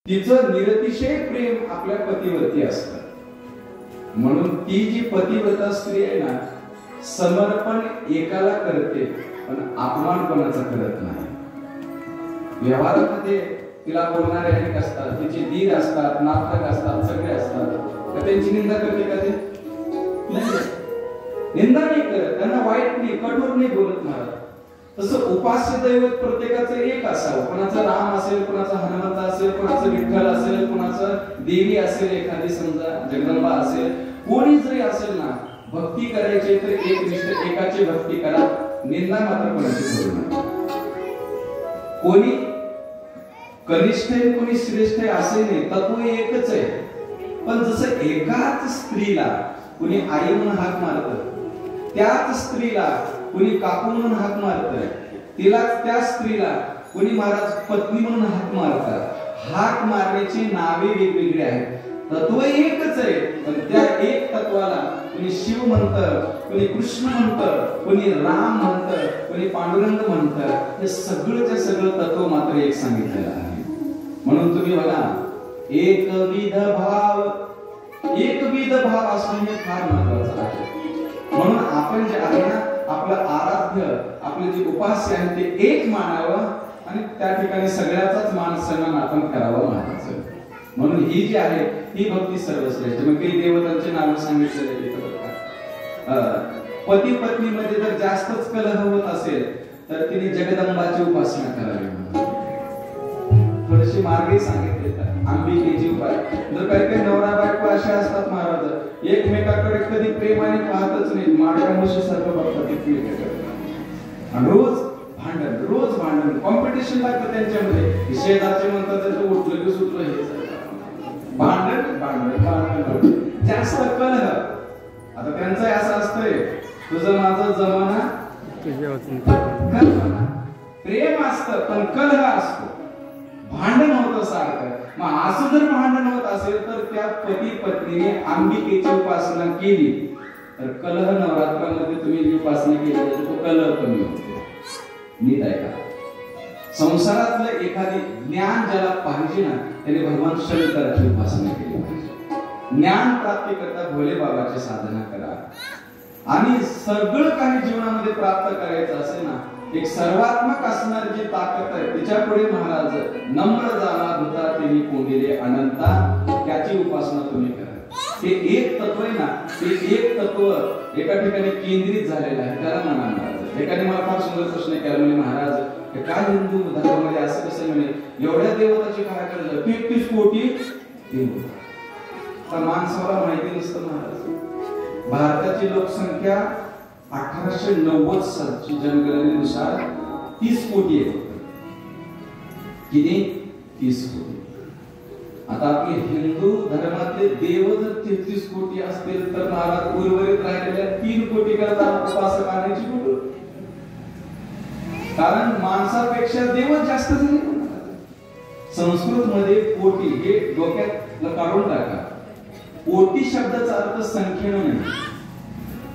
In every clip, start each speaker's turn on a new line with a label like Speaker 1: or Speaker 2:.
Speaker 1: तिचं निरतिशय प्रेम आपल्या पतीवरती असतं. म्हणून ती जी पतिव्रता स्त्री आहे ना, समर्पण एकाला करते पण अपमान कोणाचा करत नाही. व्यवहारामध्ये तिला बोलणारे अनेक असतात, तिचे दीर असतात, नातक असतात, सगळे असतात. तर त्यांची निंदा करते का ते? निंदा नाही करत, त्यांना वाईट नाही, कठोर नाही बोलत महाराज. तसं उपास्य दैवत प्रत्येकाचं एक असावं. कोणाचं राम असेल, कोणाचा हनुमंत असेल, कोणाचं विठ्ठल असेल, कोणाचं देवी असेल, एखादी समजा जगदंबा असेल, कोणी जरी असेल ना, भक्ती करायची तर एकनिष्ठ एकाची भक्ती करा, निंदा मात्र कोणाची करू नका. कोणी कनिष्ठ आहे, कोणी श्रेष्ठ आहे असे नाही, तत्व एकच आहे. पण जसं एकाच स्त्रीला कुणी आई म्हणून हाक मारतं, त्याच स्त्रीला कुणी काकू म्हणून हाक मारतं, तिला त्या स्त्रीला कुणी महाराज पत्नी म्हणून हाक मारतात. हाक मारण्याची नावे वेगवेगळी आहेत, तत्व एकच आहे. पण त्या एक तत्वाला कुणी शिव म्हणतं, कुणी कृष्ण म्हणतं, कुणी राम म्हणतं, कुणी पांडुरंग म्हणतं. हे सगळंच्या सगळं तत्व मात्र एक सांगितलेलं आहे. म्हणून तुम्ही बघा, एकविध भाव असणं हे फार महत्वाचं आहे. म्हणून आपण जे आहे ना, आपलं आराध्य, आपले जे उपास्य आहे ते एक मानावं आणि त्या ठिकाणी सगळ्याचाच मान सन्मान आपण करावा महाराज. म्हणून ही जी आहे ही भक्ती सर्वश्रेष्ठ. मग काही देवतांचे नाव सांगितलेले पती पत्नीमध्ये जर जास्तच कलह होत असेल तर तिने जगदंबाची उपासना करावी. थोडेसे मार्गही सांगितले, अंबिकेची उपाय. जर काही काही नवरा बायको असे असतात महाराज, एकमेकाकडे कधी प्रेमाने पाहतच नाही, मार्गा म्हशी सारखं बघतात एकमेकाकडे, आणि रोज भांडण कॉम्पिटिशन लागतं त्यांच्यामध्ये. शेजारचे म्हणतात त्याचं उठलं की सुटलं, हे भांडण जास्त कलह. आता त्यांचं असं असतंय, तुझं माझं जमाना प्रेम असतं पण कलह असतो, भांडण होतं सारखं. मग असं जर भांडण होत असेल तर त्या पती पत्नीने अंबिकेची उपासना केली तर कलह नवरात्रामध्ये तुम्ही जी उपासना केली तर तो कलह कमी होतो. नीट ऐका, संसारातलं एखादी ज्ञान ज्याला पाहिजे ना त्याने भगवान शंकराची उपासना केली पाहिजे. ज्ञान प्राप्ती करता भोले बाबाची साधना करा. आणि सगळं काही जीवनामध्ये प्राप्त करायचं असेल ना, एक सर्वात्मक असणारी जी ताकद आहे तिच्या पुढे महाराज नम्र झाला धुता तिने कोंडिले अनंता, त्याची उपासना तुम्ही करा. ते एक तत्व आहे ना, ते एक तत्व एका ठिकाणी केंद्रित झालेलं आहे, त्याला म्हणा महाराज. एकाने मला फार सुंदर प्रश्न केला, म्हणजे महाराज काय हिंदू धर्मामध्ये असं कसं म्हणे, एवढ्या देवताची काय करायचं, 33 कोटी देव. तर माणसाला माहिती नसतं महाराज, भारताची लोकसंख्या 1890 सालची जनगणनेनुसार 30 कोटी आहे. किती? 30 कोटी. आता आपले हिंदू धर्मातले देव जर 33 कोटी असतील तर महाराज उर्वरित राहिलेल्या 3 कोटी करता उपासक आणायची कुठं? कारण माणसापेक्षा देव जास्त झाले. संस्कृत मध्ये कोटी हे डोक्यात काढून टाका. कोटी शब्दाचा अर्थ संख्येनं नाही,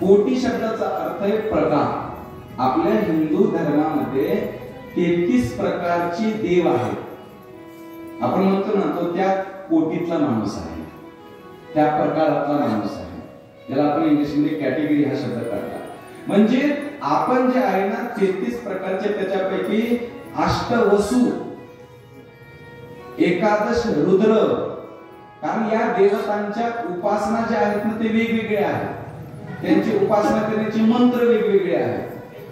Speaker 1: कोटी शब्दाचा अर्थ आहे प्रकार. आपल्या हिंदू धर्मामध्ये 33 प्रकारची देव आहेत. आपण म्हणतो ना, तो त्या कोटीतला माणूस आहे, त्या प्रकारातला माणूस आहे. याला आपण इंग्लिशमध्ये कॅटेगरी हा शब्द काढला. म्हणजे आपण जे आहे ना 33 प्रकारचे, त्याच्यापैकी अष्टवसु, एकादश रुद्र. कारण या देवतांच्या उपासना ज्या आहेत ना ते वेगवेगळे आहेत, त्यांची उपासना करण्याचे मंत्र वेगवेगळे आहेत.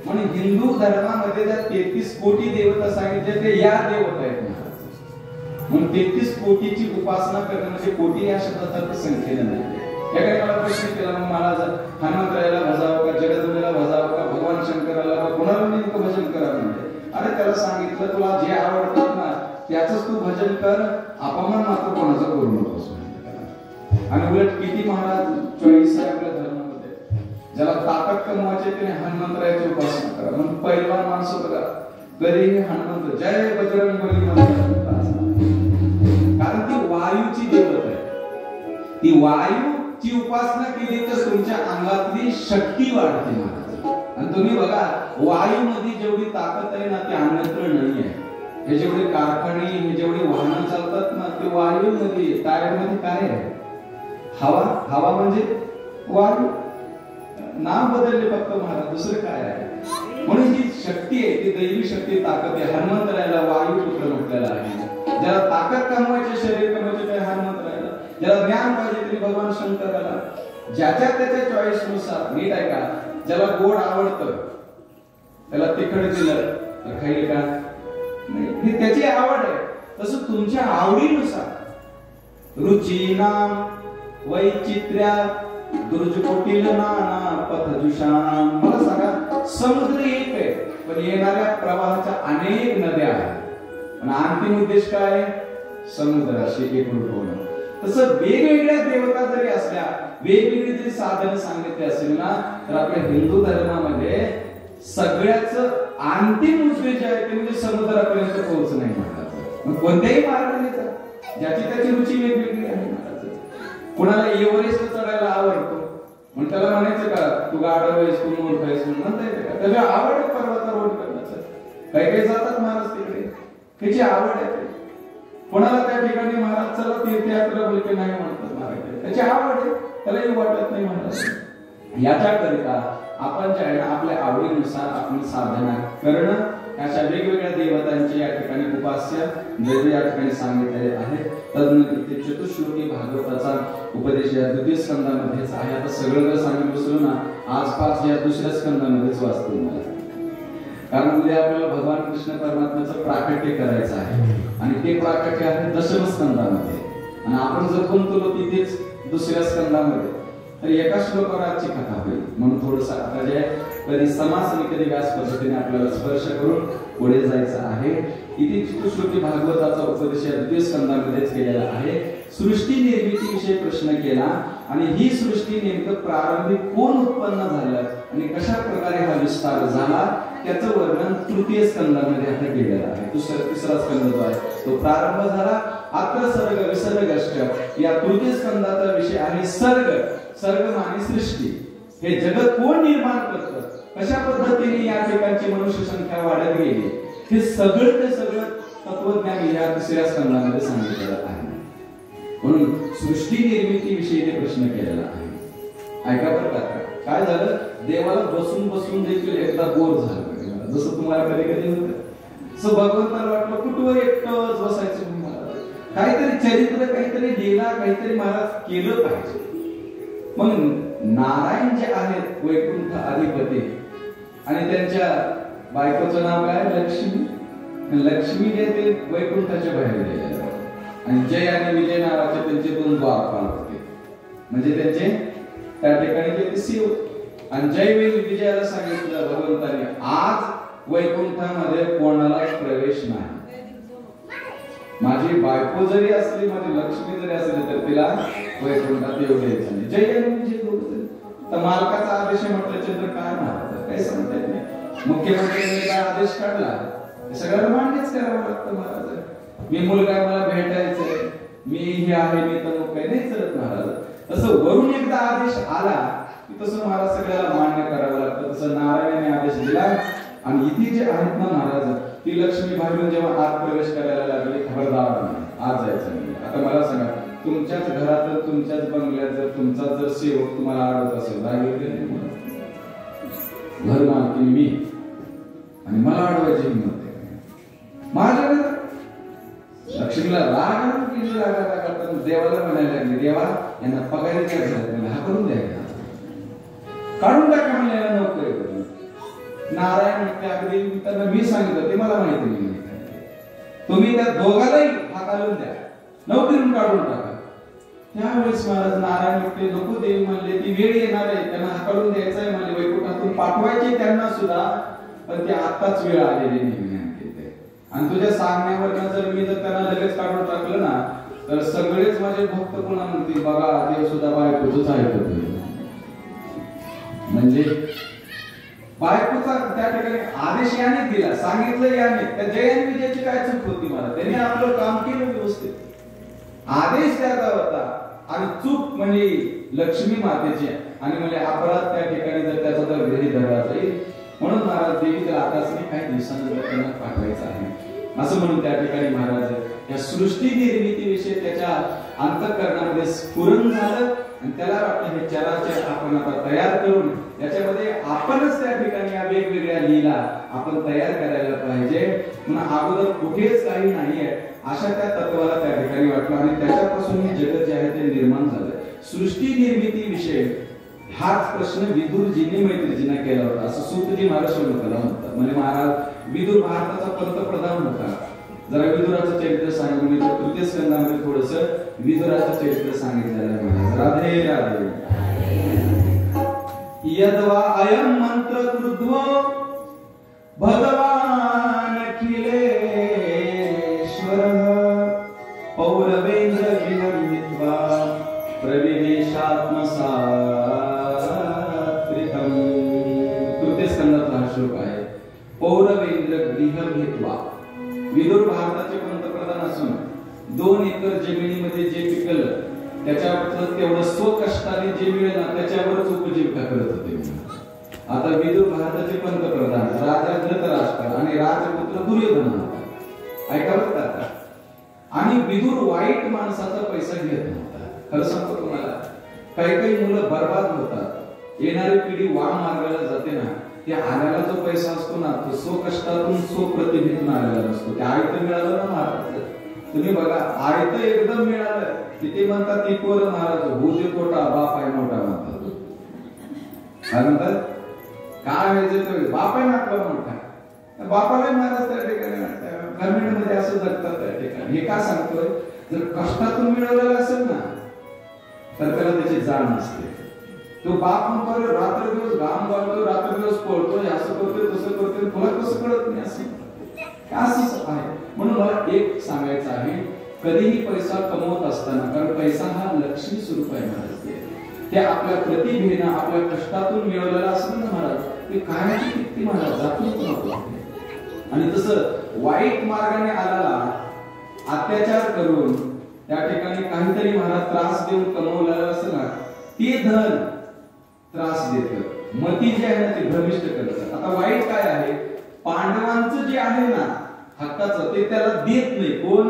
Speaker 1: म्हणून हिंदू धर्मामध्ये ज्या 33 कोटी देवता सांगितले ते या देवता आहेत. म्हणून 33 कोटीची उपासना करणं म्हणजे कोटी या शब्दाचा संख्येनं नाही. एकाने मला प्रश्न केला, मग मला हनुमंतरायाला भजावं का, जगदंबेला भजावं का, भगवान शंकराला कोणाला नेमकं भजन करा म्हणजे? अरे त्याला सांगितलं तुला जे आवडतात ना त्याचंच तू भजन कर, अपमान मात्र कोणाचं करू नकोस. आणि उलट किती महाराज चॉईस आहे आपल्या धर्मामध्ये. ज्याला ताकद कमवायची त्याने हनुमंतरायाची उपासना करा. म्हणून पहिलवान माणसं बघा कधीही हनुमंत जय बजरंगबली म्हणतात, कारण ती वायूची देवता आहे. ती वायूची उपासना केली तर तुमच्या अंगातली शक्ती वाढते महाराज. आणि तुम्ही बघा वायूमध्ये जेवढी ताकद आहे ना ती अन्यत्र नाही आहे. हे जेवढे कारखाने, हे जेवढे वाहनं चालतात ना ते वायूमध्ये टायरमध्ये काय आहे? हवा. हवा म्हणजे वायू. नाव बदलले फक्त महाराज, दुसरं काय आहे? म्हणून जी शक्ती आहे ती दैवी शक्ती, ताकद आहे. हनुमंतरायाला वायुपुत्र म्हटलेलं आहे. ज्याला ताकद कमवायची, शरीर कमवायचे ते हनुमंतरायाला. ज्याला ज्ञान पाहिजे तरी भगवान शंकराला. ज्याच्या त्याच्या चॉईस नुसार. नीट आहे का? ज्याला गोड आवडतं त्याला तिखट दिलं तर खाईल का? नाही, ही त्याची आवड आहे. तसं तुमच्या आवडीनुसार रुचीनाम वैचित्र्या दुर्जकोटील नाना पथजुषाम. मला सांगा, समुद्र एक आहे पण येणाऱ्या प्रवाहाच्या अनेक नद्या आहेत. पण अंतिम उद्देश काय? समुद्राशी एकरूप होणं. तसं वेगवेगळ्या देवता जरी असल्या, वेगवेगळी जरी साधनं सांगितली असेल ना, तर आपल्या हिंदू धर्मामध्ये सगळ्याच अंतिम उद्देश आहे ते म्हणजे समुद्रापर्यंत पोहोचणं आहे महाराज. मग कोणत्याही मार्गाने जा, ज्याची त्याची रुची वेगवेगळी आहे महाराज. कुणाला एव्हरेस्ट चढायला आवडतो म्हणून त्याला म्हणायचं का तू गाढव आहेस, तू मूर्ख आहेस म्हणता येते का? त्याची आवड आहे पर्वतारोहण करण्याचं. काही काही जातात महाराज तिकडे, त्याची आवड आहे. कोणाला त्या ठिकाणी महाराज चला तीर्थयात्रा बोलते नाही म्हणतात महाराज, त्याची आवड आहे, त्यालाही वाटत नाही महाराज. याच्याकरिता आपण जे आहे आपल्या आवडीनुसार आपण साधना करणं. अशा वेगवेगळ्या देवतांचे या ठिकाणी उपास्य दैव या ठिकाणी सांगितलेले आहे. तदनंतर ते चतुश्लोकी भागवताचा उपदेश या द्वितीय स्कंदामध्येच आहे. आता सगळं जर सांगून बसलो ना, आजपास या दुसऱ्या स्कंदामध्येच वाचतो मला, कारण उद्या आपल्याला भगवान कृष्ण परमात्म्याचं प्राकट्य करायचं आहे आणि ते प्राकट्य आहे दशम स्कंदामध्ये. आणि आपण जर गुंतलो तिथेच दुसऱ्या स्कंदामध्ये तर एका श्लोकावर आजची कथा होईल. म्हणून थोडस आता जे कधी समास आणि कधी व्यास पद्धतीने आपल्याला स्पर्श करून पुढे जायचं आहे. इथे चतुश्लोकी भागवताचा उपदेश या द्वितीय स्कंदामध्येच केलेला आहे. सृष्टी निर्मिती विषयी प्रश्न केला आणि ही सृष्टी नेमकं प्रारंभी कोण उत्पन्न झालं आणि कशा प्रकारे हा विस्तार झाला त्याचं वर्णन तृतीय स्कंदामध्ये आता केलेलं आहे. तिसरा स्कंद जो आहे तो प्रारंभ झाला. अत्र सर्ग विसर्गश्च या तृतीय स्कंदाचा विषय आहे सर्ग. सर्ग माने सृष्टी. हे जगत कोण निर्माण करतं, कशा पद्धतीने या ठिकाणची मनुष्य संख्या वाढत गेली, हे सगळं ते सगळं तत्वज्ञान या तिसऱ्या स्कंदामध्ये सांगितलेलं आहे. म्हणून सृष्टी निर्मिती विषयी ते प्रश्न केलेला आहे. ऐका बरं का, काय झालं, देवाला बसून बसून देखील एकदा बोर झालं. जसं तुम्हाला कधी कधी होतं, सो भगवंताला वाटलं कुठवर एकटंच बसायचं, काहीतरी चरित्र, काहीतरी लीला, काहीतरी महाराज केलं पाहिजे. मग नारायण जे आहेत वैकुंठ अधिपती आणि त्यांच्या बायकोचं नाव काय? लक्ष्मी. लक्ष्मी जे ते वैकुंठाच्या बाहेर गेले आणि जय आणि विजय नावाचे त्यांचे दोन द्वारपाल होते. म्हणजे त्यांचे त्या ठिकाणी ते शिव आणि जय विजयाला सांगितलं भगवंताने आज वैकुंठामध्ये कोणाला प्रवेश नाही. माझी बायको जरी असली, माझी लक्ष्मी जरी असली तर तिला वैकुंठात येऊ द्यायचं नाही. जय आणि विजय दोघं. तर मालकाचा आदेश म्हटल्याच्यानंतर काय महाराज काही सांगता येत नाही. मुख्यमंत्र्यांनी काय आदेश काढला सगळ्यांना मान्यच करावं लागतं महाराज. मी मुलगा मला भेटायचंय, मी हे आहे, मी तर मग काही नाही चलत महाराज. तसं वरून एकदा आदेश आला की तसं महाराज सगळ्याला मान्य करावं लागतं. तसं नारायणाने आदेश दिला आणि इथे जे आहेत ना महाराज, ती लक्ष्मी बाहेरून जेव्हा आत प्रवेश करायला लागली, खबरदार आज जायचं नाही. आता मला सांगा, तुमच्याच घरात तुमच्याच बंगल्यात जर तुमचा जर सेवक तुम्हाला अडवत असेल, घर मालकी मी आणि मला अडवायची हिंमत माझ्या लक्ष्मीला राग किती रागा देवाला म्हणायला लागले, देवा यांना पगारी काय झाला, हा करून द्यायला काढून टाका म्हणायला नोकरी. नारायण अगदी त्यांना मी सांगितलं, ते मला माहिती नाही, तुम्ही त्या दोघालाही हाताळून द्या, नोकरीतून काढून टाका. त्यावेळेस महाराज नारायण म्हटले नको देव म्हणले, ती वेळ येणार आहे, त्यांना हाताळून द्यायचं आहे म्हणले, वैकुंठातून पाठवायचे त्यांना सुद्धा, पण ती आत्ताच वेळ आलेली नाही. आणि तुझ्या सांगण्यावर जर मी जर त्यांना लगेच काढून टाकलं ना, तर सगळेच माझे भक्त पुन्हा म्हणतील बघा देव सुद्धा बायकोच ऐकत नाही. म्हणजे बायकोचा त्या ठिकाणी आदेश याने दिला, सांगितलं याने. त्या जय विजयाची काय चूक होती मला, त्यांनी आपलं काम केलं व्यवस्थित, आदेश त्याचा होता आणि चूक म्हणजे लक्ष्मी मातेची. आणि म्हणजे अपराध त्या ठिकाणी जर त्याचा जर गृहीत धरला जाईल, म्हणून महाराज देवी तर आताच काही दिवसांनंतर त्यांना पाठवायचं आहे असं म्हणून त्या ठिकाणी महाराज या सृष्टी निर्मितीविषयी त्याच्या अंतःकरणामध्ये स्फुरण झालं आणि त्याला वाटलं हे चराचर आपण आता तयार करून याच्यामध्ये आपणच त्या ठिकाणी या वेगवेगळ्या लीला आपण तयार करायला पाहिजे. म्हणून अगोदर कुठेच काही नाहीये अशा त्या तत्वाला त्या ठिकाणी वाटलं आणि त्याच्यापासून हे जगत जे आहे ते निर्माण झालं. सृष्टी निर्मिती विषय हाच प्रश्न विदुरजीने मैत्रीजींना केला होता असं सूतजी महाराज श्लोकाला म्हणतात. म्हणजे महाराज विदुर भारताचा पंतप्रधान होता. जरा विदुराचं चरित्र सांगू मी तर तृतीय स्कंदामध्ये थोडंसं विदुराचं चरित्र सांगितलेलं आहे महाराज. राधे राधे. यद्वा अयं मंत्र कृद्वो भगवान अखिलेश्वरः पौरवेंद्र विनमित्वा प्रविवेशात्मसात्रिकम्. तृतीय स्कंदातला हा श्लोक आहे. पौरवेंद्र गृहमित्वा विदुर भारताचे पंतप्रधान असून 2 एकर जमिनीमध्ये जे पिकलं त्याच्यावर तेवढं स्वकष्टाने जे मिळेल ना त्याच्यावरच उपजीविका करत होते. आता विदुर भारताचे पंतप्रधान राजा धृतराष्ट्र आणि राजपुत्र दुर्योधन होता. ऐका बरं आता. आणि विदुर वाईट माणसाचा पैसा घेत नव्हता. खरं सांगतो तुम्हाला काही मुलं बर्बाद होतात. येणारी पिढी वाम मार्गाला जाते ना ते आल्याला जो पैसा असतो ना तो स्वकष्टातून स्वप्रतिभेतून आलेला नसतो. ते आयत मिळालं ना महाराज तुम्ही बघा आयत एकदम मिळालं तिथे म्हणतात ती पोर महाराज भूते पोटा बाप आहे मोठा म्हणतात. काय म्हणतात काय व्हायचं बाप आहे ना आपला मोठा बापाला महाराज त्या ठिकाणी ग्रामीणमध्ये असं जगतात त्या ठिकाणी. हे का सांगतोय जर कष्टातून मिळवलेलं असेल ना तर त्याला त्याची जाण नसते. तो बाप म्हणतो रात्र दिवस घाम गाळतो रात्र दिवस पळतोय असं करतोय तसं करतोय तुला कसं कळत नाही असं आहे. म्हणून मला एक सांगायचं आहे कधीही पैसा कमवत असताना कारण पैसा हा लक्ष्मी स्वरूप आहे महाराज. ते आपल्या प्रतिभेनं आपल्या कष्टातून मिळवलेला असेल ना महाराज ते कायची किती महाराज जातो. आणि तसं वाईट मार्गाने आलेला अत्याचार करून त्या ठिकाणी काहीतरी महाराज त्रास देऊन कमवलेला असेल ना ते धन त्रास देत मती जे आहे ना ते भ्रमिष्ट करतात. आता वाईट काय आहे पांडवांचं जे आहे ना हक्काचं ते त्याला देत नाही. कोण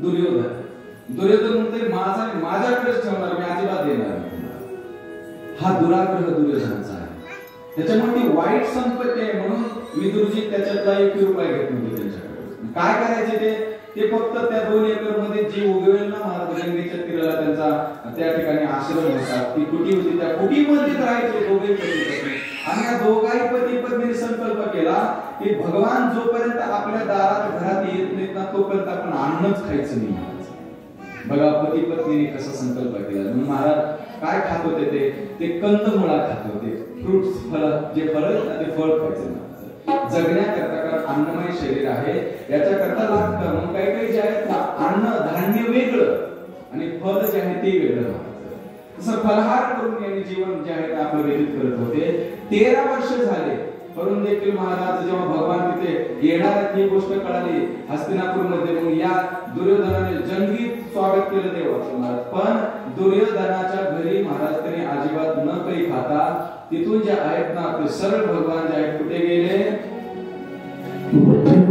Speaker 1: दुर्योधन. दुर्योधन म्हणते माझ्याकडेच ठेवणार मी अजिबात देणार नाही. हा दुराग्रह दुर्योधनाचा आहे. त्याच्यामुळे ती वाईट संपत्ती आहे म्हणून विदुरजी त्याच्यातला 1 रुपया घेत नव्हते त्यांच्याकडे. काय करायचे ते फक्त त्या 2 एकर मध्ये जे उगवेल ना महाराज गंगेच्या तीराला त्यांचा त्या ठिकाणी आश्रम होता ती कुटी होती त्या कुटीमध्ये राहायचे दोघे पती पत्नी. आणि या दोघाही पती पत्नीने संकल्प केला की भगवान जोपर्यंत आपल्या दारात घरात येत नाहीत ना तोपर्यंत आपण अन्नच खायचं नाही महाराज. बघा पती पत्नीने कसा संकल्प केला. म्हणून महाराज काय खात होते ते कंदमुळा खात होते. फ्रुट्स फळ जे फळ आहेत ते फळ खायचे जगण्याकरता कारण अन्नमय शरीर आहे याच्याकरता लागतं. मग काही जे आहेत ना अन्न धान्य वेगळं आणि फळ जे आहे ते वेगळं. तसं फलहार करून यांनी जीवन जे आहे ते आपलं व्यतीत करत होते. 13 वर्ष झाले करून देखील महाराज जेव्हा भगवान तिथे येणार ही गोष्ट कळाली हस्तिनापूर मध्ये मग या दुर्योधनाने जंगीत स्वागत केलं तेव्हा. पण दुर्योधनाच्या घरी महाराज त्यांनी अजिबात न काही खाता तिथून जे आहेत ना ते सरळ भगवान जे आहेत कुठे गेले
Speaker 2: Thank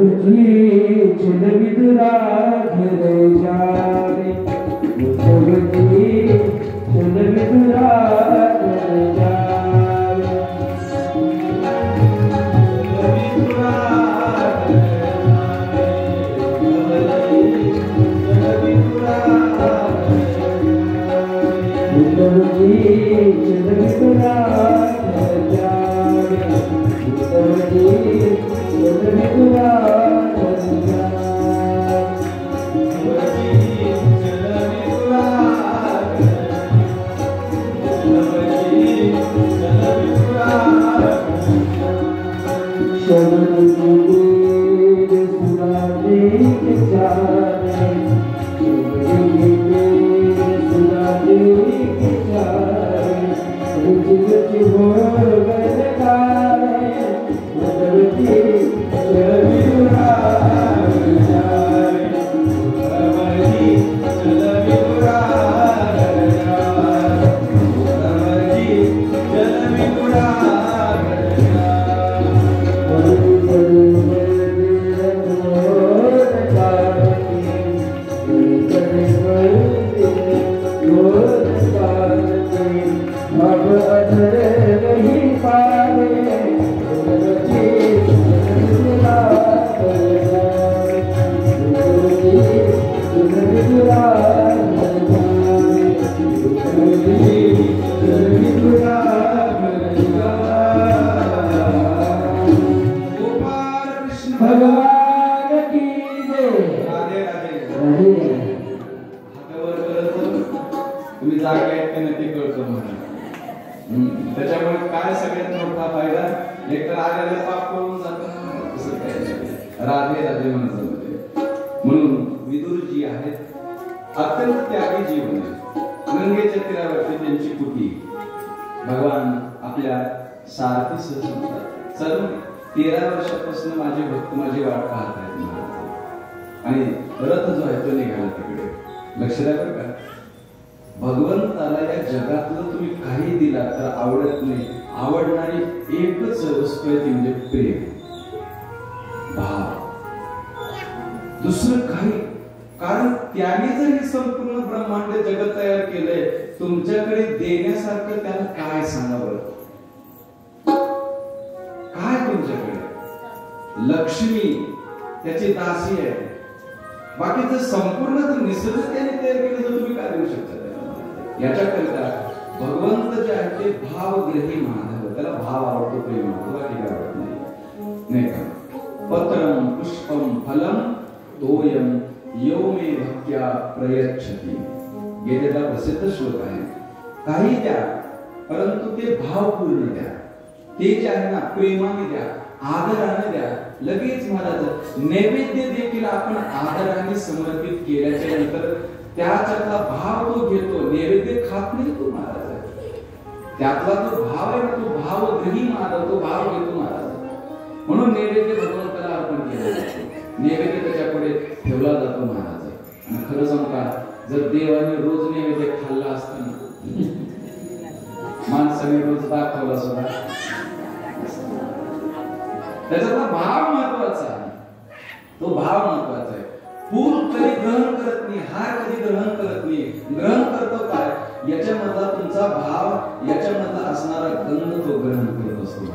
Speaker 2: you.
Speaker 1: तुम्ही जागे आहेत का नाही ते कळतो मला. त्याच्यामुळे काय सगळ्यात मोठा फायदा, एक तर आलेलं पाप करून जातं, असं काय राधे राधे म्हणत. म्हणून विदुर जी आहेत अत्यंत त्यागी जीवन आहे. गंगेच्या तीरावरती त्यांची कुटी भगवान आपल्या सारथी सहज सर्व 13 वर्षापासून माझे भक्त माझी वाट पाहत आहेत आणि रथ जो आहे तो निघाला तिकडे. लक्ष द्या बरं का, भगवंताला या जगातलं तुम्ही काही दिला तर आवडत नाही, आवडणारी एकच वस्तू आहे ती म्हणजे प्रेम, भाव, दुसरं काही. कारण त्याने जर हे संपूर्ण ब्रह्मांड जगत तयार केलंय, तुमच्याकडे देण्यासारखं त्याला काय सांगा बरं? काय तुमच्याकडे? लक्ष्मी त्याची दासी आहे, बाकीचं संपूर्ण जर निसर्ग त्याने तयार केलं तर तुम्ही काय देऊ शकता? याच्याकरिता भगवंत जे आहे ते भावग्रही मानव, त्याला भाव आवडतो, प्रेम आवडतो, बाकी काय आवडत नाही का? पत्रम पुष्पम फलम तोयम यो मे भक्त्या प्रयच्छति. गीतेचा प्रसिद्ध श्लोक आहे. काही द्या परंतु ते भावपूर्ण द्या. ते जे आहे ना प्रेमाने द्या, आदराने द्या. लगेच महाराज नैवेद्य देखील आपण आदराने समर्पित केल्याच्या नंतर त्याच्यातला भाव तो घेतो, नैवेद्य खात नाही तो महाराज. त्यातला तो भाव आहे, तो भावग्रही मानव, तो भाव घेतो महाराज. म्हणून नैवेद्य भगवंताला अर्पण केला जातो, नैवेद्य त्याच्यापुढे ठेवला जातो महाराज. आणि खरं सांगू का, जर देवाने रोज नैवेद्य खाल्ला असता ना, माणसाने रोज दाखवला सुद्धा, त्याच्यातला भाव महत्वाचा आहे, तो भाव महत्वाचा आहे. फूल कधी ग्रहण करत नाही, हार कधी ग्रहण करत नाही. ग्रहण करतो काय? याच्यामधला तुमचा भाव, याच्यामधला असणारा गंध तो ग्रहण करत असतो.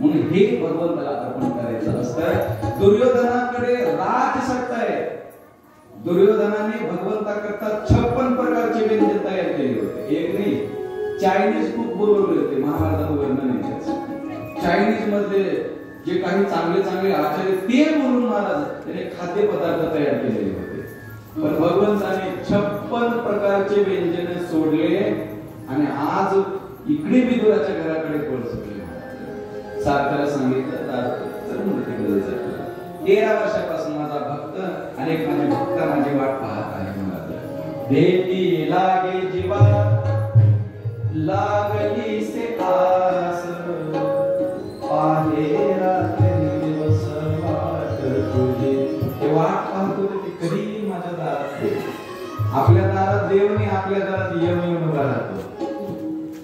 Speaker 1: म्हणून हे भगवंताला अर्पण करायचं असतं. दुर्योधनाकडे राजसत्ता आहे. दुर्योधनाने भगवंताकरता 56 प्रकारचे व्यंजन तयार केले होते. एक नाही, चायनीज खूप बोलवले होते. महाभारतात वर्णन आहे त्याचं. चायनीज मध्ये जे काही चांगले चांगले आचार्य ते बोलून महाराज त्याने खाद्यपदार्थ तयार केलेले होते. पण भगवंताने 56 प्रकारचे व्यंजन सोडले आणि आज इकडे विदुराच्या घराकडे पोहोचले. सारख्याला सांगितलं तर तिकडे जायचं. 13 वर्षापासून माझा भक्त आणि एक माझे भक्त माझी वाट पाहत आहे महाराज. भेटी लागे जीवा लागली से आस, पाहे रात्री दिवस वाट तुझी. ते वाट पाहत होते ते कधी माझ्या दारात येईल. आपल्या दारात देव नाही, आपल्या दारात येऊन उभा राहतो.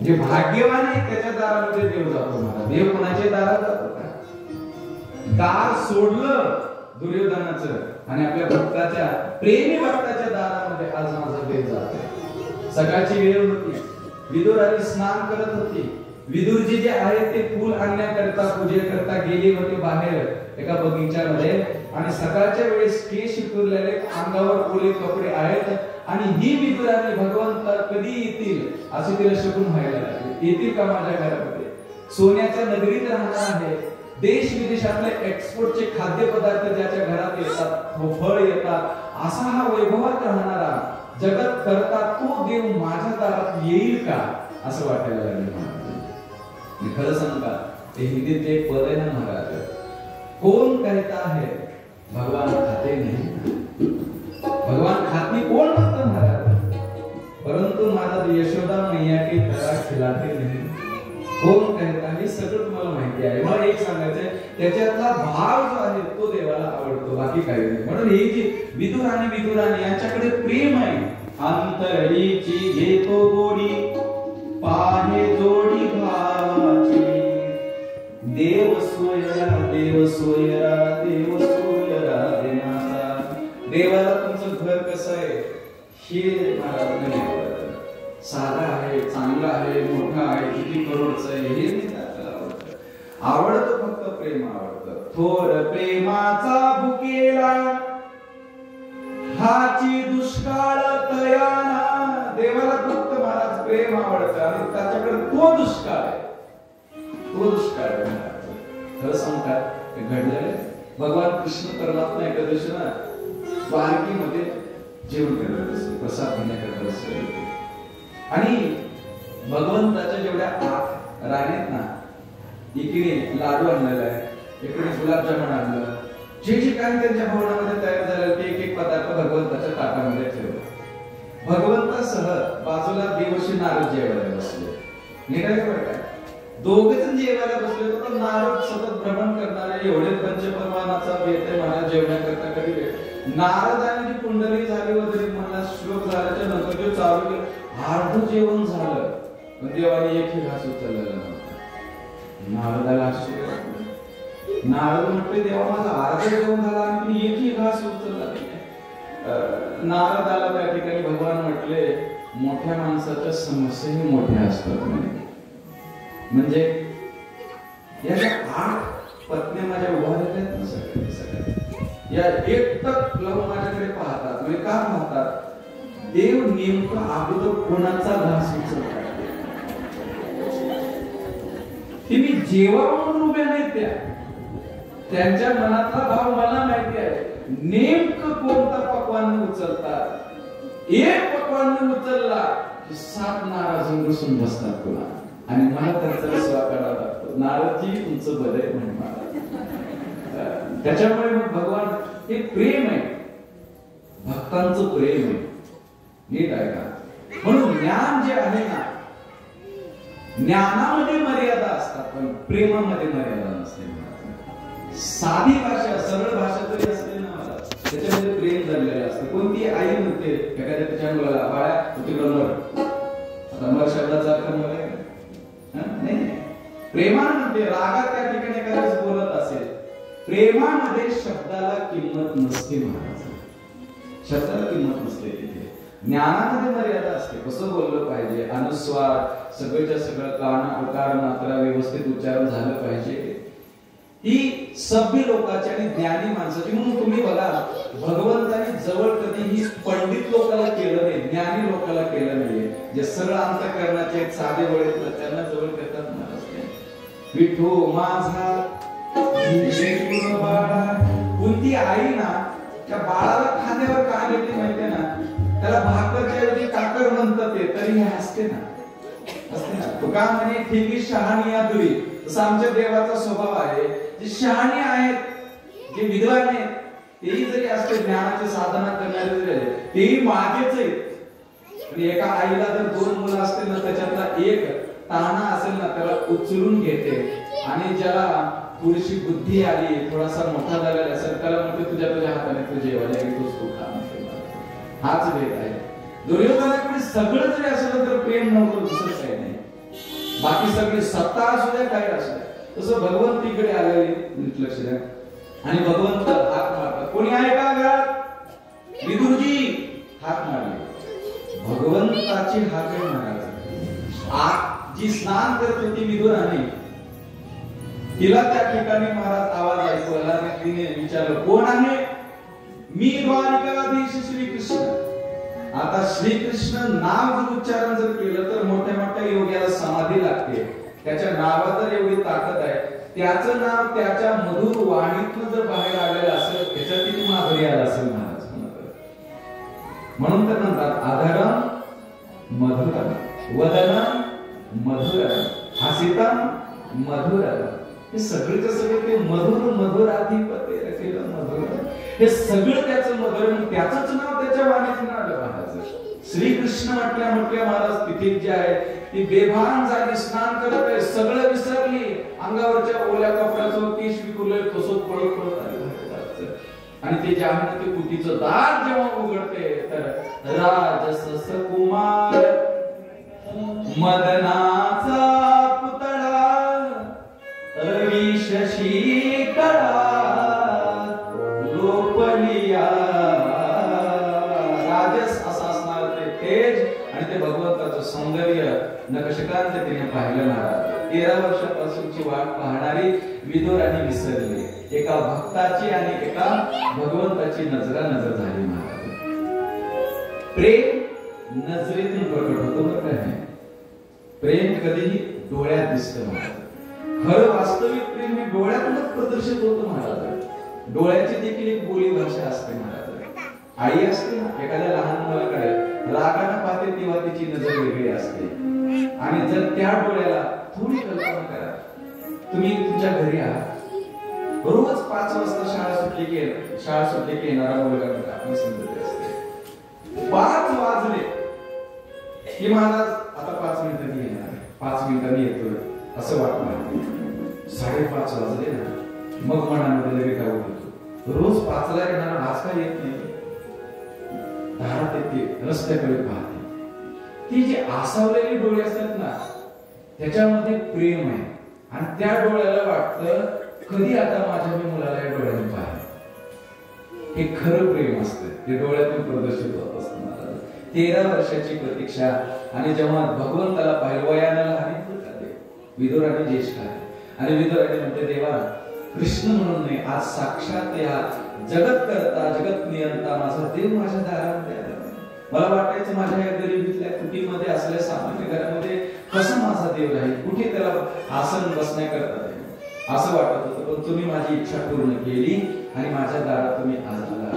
Speaker 1: जे भाग्यवान आहे त्याच्या दारामध्ये देव जातो मला. देव कोणाच्या दारात जातो का? दार सोडलं दुर्योधनाचं आणि आपल्या भक्ताच्या, प्रेमी भक्ताच्या दारामध्ये आज माझा देव जातो. सकाळची वेळ होती, विदुराने स्नान करत होती. विदुरजी जे आहेत ते फूल आणण्याकरता, पूजेकरता गेले होते बाहेर एका बगीच्यामध्ये. आणि सकाळच्या वेळेस केश कुरलेले, अंगावर ओले कपडे आहेत. आणि ही विदुराने भगवंत कधी येतील असे तिला शकून व्हायला लागले. येतील का माझ्या घरामध्ये? सोन्याच्या नगरीत राहणार आहे. देश विदेशातले एक्सपोर्टचे खाद्यपदार्थ ज्याच्या घरात येतात, फळ येतात, असा हा वैभवात राहणारा जगत करता तो देव माझ्या दारात येईल का असं वाटायला लागले. खरं सांगू का, ते हिंदीत एक पद आहे ना महाराज, कोण कहता है भगवान खाते नहीं. भगवान खाती कोण म्हणतं महाराज, परंतु महाराज यशोदा मैया के तरह खिलाते नहीं. कोण कहता, हे सगळं तुम्हाला माहिती आहे. मला एक सांगायचंय, त्याच्यातला भाव जो आहे तो देवाला आवडतो, बाकी काही नाही. म्हणून हे जे विदुर आणि विदुराने यांच्याकडे प्रेम आहे. अंतरीची घेतो गोडी, पाहे जोडी भावाची. देव सोयरा देव सोयरा देव सोयरा देनाचा. देवाला तुमचं घर कसं आहे हे महाराज नाही आवडत. साधा आहे, चांगला आहे, मोठा आहे, किती करोडचं आहे हे नाही आपल्याला आवडतं. आवडतं फक्त प्रेम आवडतं. थोर प्रेमाचा भुकेला हाची दुष्काळ तयाना. देवाला फक्त महाराज प्रेम आवडतं आणि त्याच्याकडे तो दुष्काळ आहे, तो दुष्काळ आहे. खरं सांगतात घडलेलं भगवान कृष्ण परमात्मा एका दिवशी ना द्वारकेमध्ये जेवण करत असते, प्रसाद घेण्याकरता बसले आणि भगवंताच्या जेवढ्या आठ राण्या ना, इकडे लाडू आणलेला आहे, इकडे गुलाबजामुन आणलं, जे जे काही त्यांच्या भवनामध्ये तयार झालं ते एक एक पदार्थ भगवंताच्या ताटामध्ये ठेवलं. भगवंतासह बाजूला देवर्षी नारद जेवायला बसले. निघाले बरं काय, दोघे जण जेवायला बसले तर नारद सतत भ्रमण करणारे एवढे पंचपरमानाचा येते मला जेवण्याकरता कधी वेळ. नारदाने जी कुंडली झाली वगैरे मला श्लोक झाल्याच्या नंतर जे चालू केलं, अर्ध जेवण झालं पण देवाने एकही घास उचललेला नव्हता. नारदाला आश्चर्य वाटलं. नारद म्हटले देवा माझा अर्ध जेवण झाला आणि मी एकही घास उचलला नाही. नारदाला त्या ठिकाणी भगवान म्हटले मोठ्या माणसाच्या समस्याही मोठ्या असतात. म्हणजे याच्या 8 पत्नी माझ्या उभारल्या आहेत ना सगळ्या, या एकटक लोक माझ्याकडे पाहतात. म्हणजे का पाहतात? देव नेमका अगोदर कोणाचा घास उचलतात ते मी जेव्हा म्हणून उभ्या नाहीत त्या, त्यांच्या मनातला भाव मला माहिती आहे. नेमकं कोणता पक्वान उचलतात. एक पक्वान उचलला की 7 नाराज बसून बसतात कोणा आणि मला त्यांचा स्वा करावा लागतो. नारदजी तुमचं बरं आहे म्हणून मला. त्याच्यामुळे मग भगवान हे प्रेम आहे, भक्तांचं प्रेम आहे. नीट आहे का? म्हणून ज्ञान जे आहे ना, ज्ञानामध्ये मर्यादा असतात पण प्रेमामध्ये मर्यादा नसते. साधी भाषा, सरळ भाषा तरी असते ना मला, त्याच्यामध्ये प्रेम झालेलं असतं. कोणती आई म्हणते एखाद्या तिच्या मुलाला बाळा तिकडे मर, आता मर शब्दाचा अर्थ मर आहे नाही, प्रेमाने म्हणते. रागात त्या ठिकाणी एखाद्याच बोलत असेल, प्रेमामध्ये शब्दाला किंमत नसते महाराज, शब्दाला किंमत नसते तिथे. ज्ञानामध्ये मर्यादा असते, कसं बोललं पाहिजे, अनुस्वार सगळ्याच्या सगळं कान उकार मात्रा व्यवस्थित उच्चारण झालं पाहिजे. ही सभ्य लोकांची आणि ज्ञानी माणसाची. म्हणून तुम्ही बघा भगवंताने जवळ कधीही पंडित लोकांना केलं नाही, ज्ञानी लोकांना केलं नाहीये. जे सरळ अंतःकरणाचे साधे वळे त्यांना जवळ करतात महाराज. विठो माझा बाळा. कोणती आई ना त्या बाळाला खांद्यावर का घेते माहितीये ना, त्याला भाकरच्या ऐवजी काकर म्हणतात ते तरी हसते ना, असते ना. तुका म्हणे ठेवी शहाणी या दुरी. तसं आमच्या देवाचा स्वभाव आहे. जे शहाणे आहेत, जे विद्वान आहेत, तेही जरी असते ज्ञानाची साधना करणारे जरी तेही मागेच आहेत. एका आईला जर 2 मुलं असतील ना, त्याच्यातला एक ताना असेल ना, त्याला उचलून घेते आणि ज्याला थोडीशी बुद्धी आली, थोडासा मोठा झालेला असेल, त्याला म्हणते तुझ्या हाताने तू जेवायला येतोस तू खा. हाच भेद आहे. दुर्योधनाकडे सगळं जरी असलं तर प्रेम नव्हतं, दुसरं काही नाही. बाकी सगळी सत्ता असू द्या काय असू द्या. तसं भगवंतीकडे आलेले लक्ष द्या. आणि भगवंत हाक मारतात. कोणी आहे का घरात? विदुरजी हाक मारली. भगवंताची हाक आहे महाराज. आत जी स्नान करत होती विदुराने, तिला त्या ठिकाणी महाराज आवाज ऐकू आला आणि तिने विचारलं कोण आहे? मी द्वारिकाधीश श्रीकृष्ण. आता श्रीकृष्ण नाव जर उच्चारण जर केलं तर मोठ्या मोठ्या योग्याला समाधी लागते. त्याच्या नावात जर एवढी ताकद आहे, त्याचं नाव त्याच्या मधुर वाणीतून जर बाहेर आलेलं असेल, त्याच्यात किती माधुर्य आला असेल महाराज. म्हणून तर म्हणतात आधारम मधुरम वदनम मधुरम हसितम मधुरम. हे सगळेच सगळे ते मधुर मधुराधिपती रचिलं मधुर. हे सगळं त्याचं मधुर, त्याचंच नाव त्याच्या वाणीतून आलं महाराज. श्रीकृष्ण म्हटल्या महाराज तिथे जे आहे ती बेभान झाली, स्नान करत आहे, सगळं विसरली, अंगावरच्या ओल्या कपड्याचं केश विखुरले, तसंच पळत पळत आले. आणि ते जे आहे ते कुटीचं दार जेव्हा उघडते तर राजस कुमार मदनाचा पुतळा रवी शीतळा लोपलिया. राजस असं असणार ते तेज आणि ते भगवंताचं सौंदर्य नकशकांततेने पाहिलं महाराज. 13 वर्षापासूनची वाट पाहणारी विदुराने विसरली. एका भक्ताची आणि एका भगवंताची नजरानजर झाली महाराज. प्रेम नजरेतून प्रकट होतं बरं काय. प्रेम कधीही डोळ्यात दिसतं महाराज. खरं वास्तविक प्रेम हे डोळ्यातूनच प्रदर्शित होतं महाराज. डोळ्याची देखील एक बोली भाषा असते महाराज. आई असते ना एखाद्या लहान मुलाकडे रागाने पाहते तेव्हा तिची नजर वेगळी असते. आणि जर त्या डोळ्याला थोडी कल्पना करा, तुम्ही तुमच्या घरी आहात, रोज 5 वाजता शाळा सुटली की येणारा मुलगा आपण समजत असते. 5 वाजले की महाराज आता 5 मिनिटांनी येणार, 5 मिनिटांनी येतोय असं वाटणार. 5:30 वाजले ना मग मनामध्ये लगेच काय होतो, रोज 5ला येणार आज काय येत नाही. दारात येते, रस्त्याकडे पाहते. ती जी आसावलेली डोळे असतात ना त्याच्यामध्ये प्रेम आहे. आणि त्या डोळ्याला वाटतं कधी आता माझ्या मी मुलाला या डोळ्याने पाहिलं. हे खरं प्रेम असतं, ते डोळ्यातून प्रदर्शित होत असतं महाराज. 13 वर्षाची प्रतीक्षा. आणि जेव्हा भगवंताला पाहिलं, वयाने लहान विदुराने ज्येष्ठ आहे. आणि विदुराने म्हणते देवा कृष्ण म्हणून नाही, आज साक्षात या जगत करता जगत नियंता माझा देव माझ्या दारामध्ये आला. मला वाटायचं माझ्या या गरिबीतल्या कुटीमध्ये असल्या सामान्य घरामध्ये कसं माझा देव राहील, कुठे त्याला आसन बसण्याकरता असं वाटत होतं. पण तुम्ही माझी इच्छा पूर्ण केली आणि माझ्या दारात तुम्ही आज आला.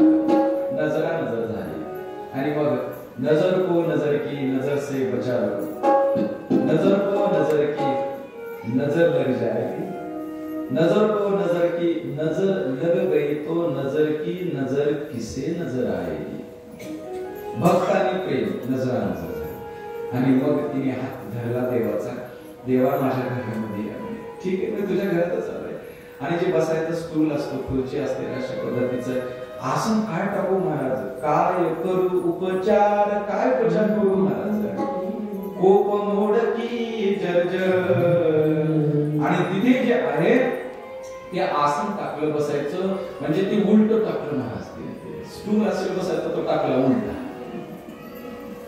Speaker 1: नजरा नजर झाली. आणि मग नजर को नजर की नजर से बचाओ, नजर को नजर की नजर लग जाएगी, नजर को नजर की नजर लग गई तो नजर की नजर किसे नजर आएगी. भक्ताने प्रेम नजरा नजर झाली. आणि मग तिने हात धरला देवाचा. देवा माझ्या घरामध्ये या. ठीक आहे मी तुझ्या घरातच आलोय. आणि जे बसायचं स्टूल असतो, खुर्ची असते, अशा पद्धतीचं आसन काय टाकू महाराज, काय करू उपचार, काय उपचार करू महाराज. कोप मोडकी जर्जर. आणि तिथे जे आहे ते आसन टाकलं बसायचं, म्हणजे ते उलट टाकलं महाराज. स्टूल असेल बसायचं तो टाकला उलटा.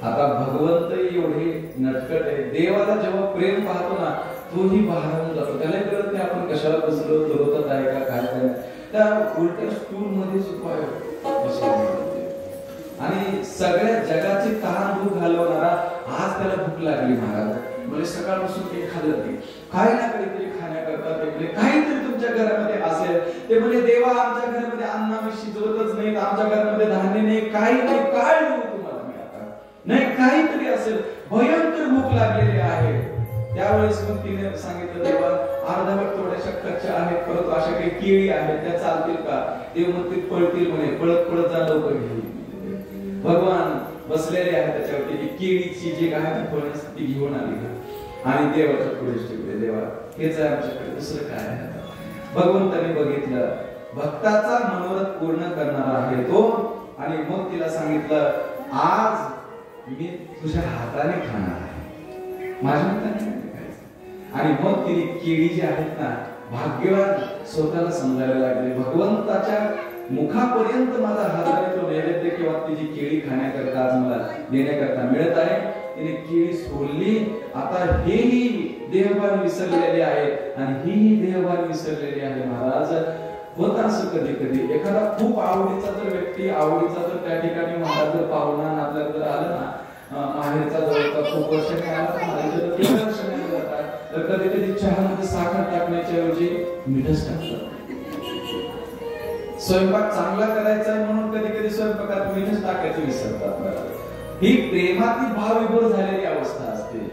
Speaker 1: आता भगवंत एवढे नटकट आहे. देवाला जेव्हा प्रेम पाहतो ना तोही भारावून जातो. त्याला कळत नाही आपण कशाला बसलो, जरूरत आहे का काय काय. त्या उलट्या स्टूल मध्येच उपाय आणि सगळ्या जगाची तहान भूक घालवणारा आज त्याला भूक लागली महाराज. म्हणजे सकाळपासून काही खाल्लं नाही, काही ना काहीतरी खाण्याकरता ते काहीतरी तुमच्या घरामध्ये असेल. ते म्हणजे देवा आमच्या घरामध्ये अन्न आम्ही शिजवतच नाही, आमच्या घरामध्ये धान्य नाही, काही नाही, काय देऊ तुम्हाला मी आता. नाही काहीतरी असेल, भयंकर भूक लागलेली आहे. त्यावेळेस मग तिने सांगितलं देवा अर्धवट थोड्याशा कच्च्या आहेत, परत अशा काही केळी आहेत त्या चालतील का. देव मग ते पळतील म्हणे, पळत पळत जा लवकर घेऊन. भगवान बसलेले आहेत त्याच्यावरती की केळीची जी काय फळं ती घेऊन आली. आणि देवाच्या पुढे ठेवले. देवा हेच आहे आमच्याकडे, दुसरं काय आहे. भगवंताने बघितलं भक्ताचा मनोरथ पूर्ण करणारा आहे तो. आणि मग तिला सांगितलं आज मी तुझ्या हाताने खाणार आहे, माझ्या हाताने. आणि मग तिने केळी जी आहेत ना, भाग्यवान स्वतःला समजायला लागले. भगवंताच्या मुखापर्यंत माझा हाताने तो नैवेद्य किंवा तिची केळी खाण्याकरता आज मला देण्याकरता मिळत आहे. तिने केळी सोडली. आता हेही देहभान विसरलेले आहे आणि ही देहभान विसरलेली आहे महाराज. होत असं कधी कधी एखादा खूप आवडीचा जर व्यक्ती, आवडीचा जर त्या ठिकाणी महाराज जर पाहुणा आपल्याला जर आलं ना, माहेरचा जवळचा खूप वर्षाने आला तर कधी कधी चहामध्ये साखर टाकण्याच्या ऐवजी मीठच टाकतात. स्वयंपाक चांगला करायचा आहे म्हणून कधी कधी स्वयंपाकात मीठच टाकायचे विसरतात. ही प्रेमातील भावविभोर झालेली अवस्था असते.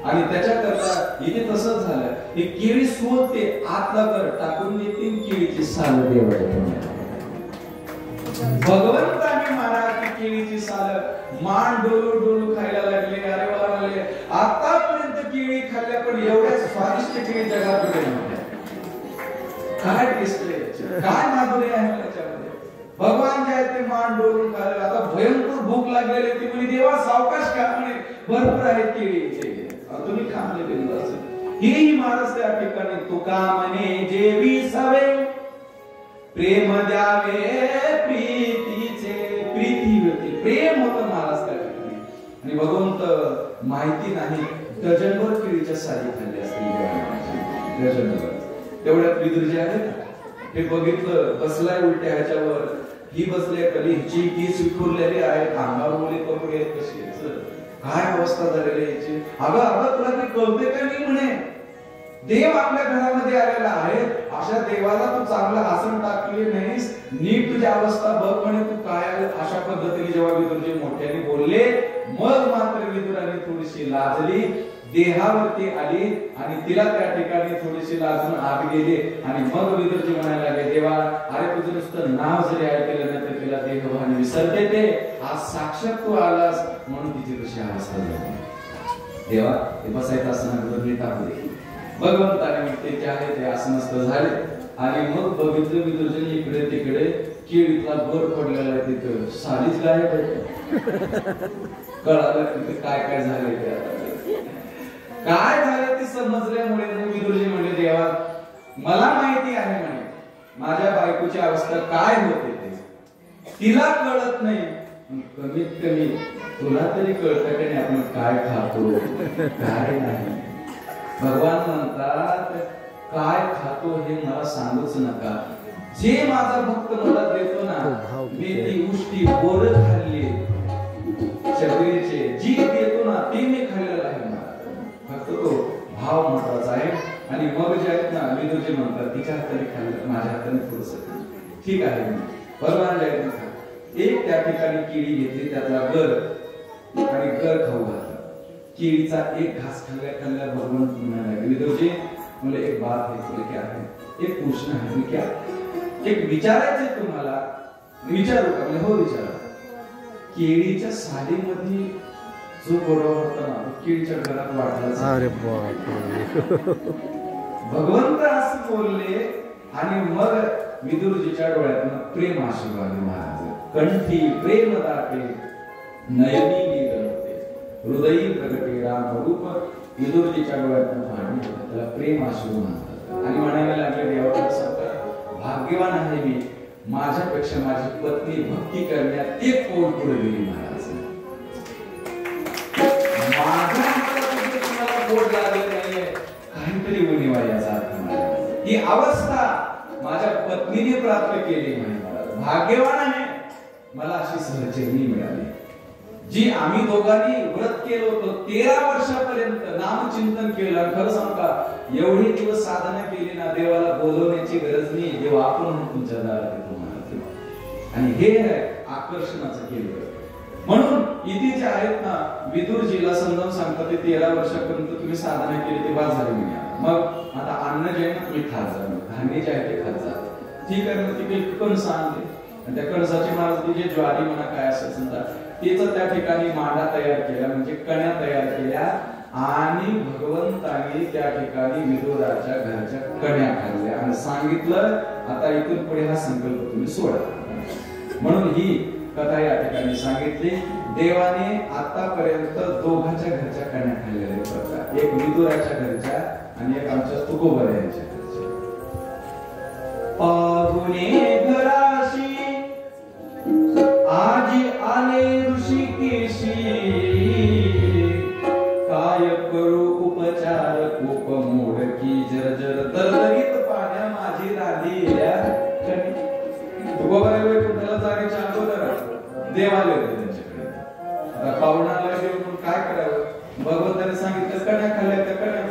Speaker 1: आणि त्याच्याकरता इथे तसंच झालं. ही केळी सोडते, आतला कर टाकून देतील केळीची साल देवाला. भगवंताने महाराज केळीची साल मान डोलू डोलू खायला लागले. अरे वाले आतापर्यंत केळी खाल्ल्या पण एवढ्या स्वादिष्ट केळी जगात नव्हत्या. काय टेस्ट आहे, काय माधुर्य आहे त्याच्यामध्ये. भगवान जे आहे ते मान डोलून खायला. आता भयंकर भूक लागलेली ती म्हणजे देवा सावकाश खा म्हणे, भरपूर आहेत केळी, तुम्ही खाल्ले बिंदू असेल. ही महाराज त्या ठिकाणी तुका म्हणे जेवी सवे प्रेम द्यावे प्रीतीचे. प्रीती होती, प्रेम होतं महाराज त्या ठिकाणी. आणि भगवंत माहिती नाही डझनभर केळीच्या साली खाल्ली असतील. डझनभर तेवढ्यात विदुर जे आहे ना ते बघितलं, बसलाय उलट्या ह्याच्यावर. ही बसले कधी हिची केस विखुरलेली आहेत, अंगावर मुली कपडे आहेत, कशी काय अवस्था झालेली याची. अगं तुला ते कळते का नाही म्हणे, देव आपल्या घरामध्ये आलेला आहे, अशा देवाला तू चांगलं आसन टाकली नाहीस, नीट तुझी अवस्था बघ म्हणे, तू काय अशा पद्धतीने जेव्हा विदुरजी मोठ्याने बोलले, मग मात्र विदुराने थोडीशी लाजली, देहावरती आली आणि तिला त्या ठिकाणी थोडीशी लाजून आत गेली. आणि मग विदुरजी म्हणायला लागले, देवा अरे तुझं नुसतं नाव जरी ऐकलं ना तर तिला देहभान विसरते ते, आज साक्षात तू आलास म्हणून तिची कशी अवस्था झाली. देवा ते बसायचं असं मी टाकू दे. भगवंताने ते जे आहे ते असमस्त झाले. आणि मग बघितलं विदुरजीने इकडे तिकडे केळीतला भर पडलेला आहे, तिथं सालीच गायब. कळालं तिथे काय काय झाले, काय झालं ते समजल्यामुळे विदुरजी म्हणले, देवा मला माहिती आहे म्हणे माझ्या बायकोची अवस्था काय होते ते, तिला कळत नाही, कमीत कमी तुला तरी कळतं की नाही आपण काय खातो काय नाही. भगवान म्हणतात काय खातो हे मला सांगूच नका, जे माझा भक्त मला देतो ना मी ती उष्टी बोर खाल्ली शबरीचे, जी देतो ना ती मी खाल्लेलं आहे. फक्त तो भाव महत्वाचा आहे. आणि मग जे आहेत ना विदुरजी म्हणतात तिच्या हाताने खाल्लं, माझ्या हाताने थोडस ठीक आहे. भगवान जे आहेत ना एक त्या ठिकाणी केळी घेतली, त्यातला गर आणि गर खाऊ घातला. केळीचा एक घास खाल्ल्या भगवान म्हणाले, विदुरजी मुझे एक बात है, बोले क्या है, एक पूछना है. क्या एक विचारायचं तुम्हाला, विचारू का? म्हणजे हो विचारा. केळीच्या सालीमध्ये जो गोडवा होता ना केळीच्या घरात वाटला. अरे बापरे. भगवंत असं बोलले आणि मग विदुरजीच्या डोळ्यातून प्रेम आशीर्वाद महाराज. कंठी प्रेम दाटे नयनी नीलते हृदयी प्रगटे राम रूप. विदुरजीच्या डोळ्यातून पाणी होतं, त्याला प्रेम आशीर्वाद म्हणतात. आणि म्हणायला लागले, देवाचा संत भाग्यवान आहे मी, माझ्यापेक्षा माझी पत्नी भक्ती करण्यात एक पाऊल पुढे गेली महाराज. माझ्या तुम्हाला बोट लागले नाहीये, काहीतरी उणीवा याचा अर्थ. ही अवस्था माझ्या पत्नीने प्राप्त केली म्हणजे भाग्यवान आहे, मला अशी सहचर्णी मिळाली. जी आम्ही दोघांनी व्रत केलं होतं 13 वर्षापर्यंत नामचिंतन केलं. खरं सांगा एवढे दिवस साधना केली ना, देवाला बोलवण्याची गरज नाही, देव आपण तुमच्या दारात येतो महाराज. आणि हे आकर्षणाचं केलं. म्हणून इथे जे आहेत ना विदुरजीला समजावून सांगतात ते 13 वर्षापर्यंत तुम्ही साधना केली ते बाद झाली म्हणजे. मग आता अन्न जे आहे ना तुम्ही खात जा, धान्य जे आहे ते खात जा. ठीक आहे. मग ती कणस आणले आणि त्या कणसाची महाराज जे ज्वारी म्हणा काय असेल समजा तिचा त्या ठिकाणी मांडा तयार केला, म्हणजे कण्या तयार केल्या आणि भगवंताने त्या ठिकाणी विदुराच्या घरच्या कण्या खाल्ल्या आणि सांगितलं आता इथून पुढे हा संकल्प तुम्ही सोडा. म्हणून ही कथा या ठिकाणी सांगितली. देवाने आतापर्यंत दोघांच्या घरच्या कण्या खाल्लेल्या आहेत, एक विदुराच्या घरच्या आणि एक आमच्या तुकोबरा यांच्या घरच्या. पाहुणे घराशी आजी आले ऋषिकेशी, काय करू उपचार कोप मोडकी जर्जर दरदरीत पाण्या माझी राहिल्या. तुकोबरा त्याला जाण्याच्या अगोदर देवालय होते त्यांच्याकडे. आता पाहुणाला देऊन काय करावं, भगवंताने सांगितलं कण्या खाल्ल्या त्या कण्या.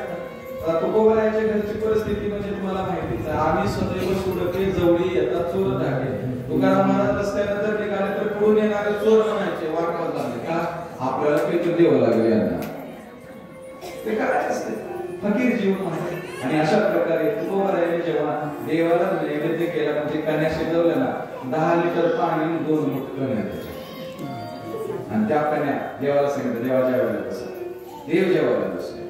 Speaker 1: आता तुकोबराच्या घरची परिस्थिती म्हणजे तुम्हाला माहितीच आहे. आम्ही सदैव सुडके जवळी येतात चोर धागे. तुकाराम महाराज रस्त्यानंतर निघाले तर पुढून येणारे चोर म्हणायचे वाट बघाले का आपल्याला काहीतरी देव लागले यांना, ते काय असते फकीर जीवन आहे. आणि अशा प्रकारे तुकोबराने जेव्हा देवाला नैवेद्य केला म्हणजे कण्या शिजवल्या ना 10 लिटर पाणी 2 मुठ कण्या आणि त्या कण्या देवाला सांगितलं देवा जेवायला बसला. देव जेवायला बसले.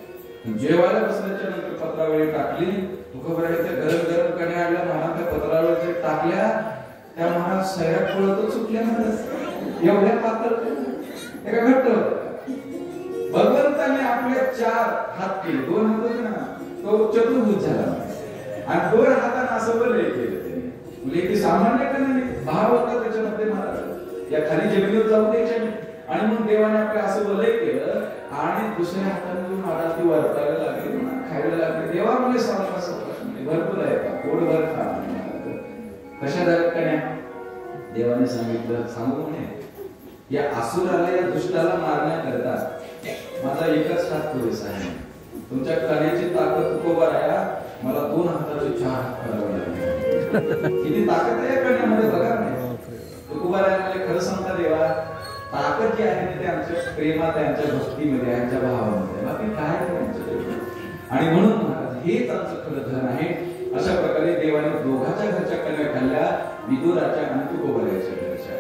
Speaker 1: जेवायला बसल्याच्या नंतर पत्रावळी टाकली. तुकोबराने गरम गरम कण्या आणल्या महाराज त्या पत्रावळीत टाकल्या. त्या महाराज सैराट पळत चुकल्या महाराज एवढ्या पातळ एका घट्ट. भगवंताने आपल्या 4 हात केले, 2 हात होते ना तो चतुर्भुज झाला आणि 2 हाताने असं वलय केलं त्यांनी. म्हणजे की सामान्य कण्या भाव होता त्याच्यामध्ये महाराज या खाली जमिनीवर जाऊ द्यायच्या नाही. आणि मग देवाने आपल्या असं वलय केलं आणि दुसऱ्या हाताने महाराज ती वरतायला लागली खायला लागले. देवा म्हणजे सावकाश भरपूर आहे का पोटभर खा. कशा झाल्या कण्या देवाने सांगितलं सांगू म्हणे, या असुराला या दुष्टाला मारण्याकरता माझा एकच हात पुरेसा आहे. तुमच्या कण्याची ताकद तुकोबर आहे, मला 2 हाताचे 4 हात करावे लागले. किती ताकद आहे या कण्यामध्ये बघा नाही. तुकोबर आहे म्हणजे खरं सांगता देवा, ताकद जी आहे ते आमच्या प्रेमात आहे, आमच्या भक्तीमध्ये, आमच्या भावामध्ये, बाकी काय नाही. आणि म्हणून महाराज हेच आमचं खरं धन आहे. अशा प्रकारे देवाने दोघाच्या घरच्या कन्या खाल्ल्या, विदुराच्या आणि तुकोबराच्या घरच्या.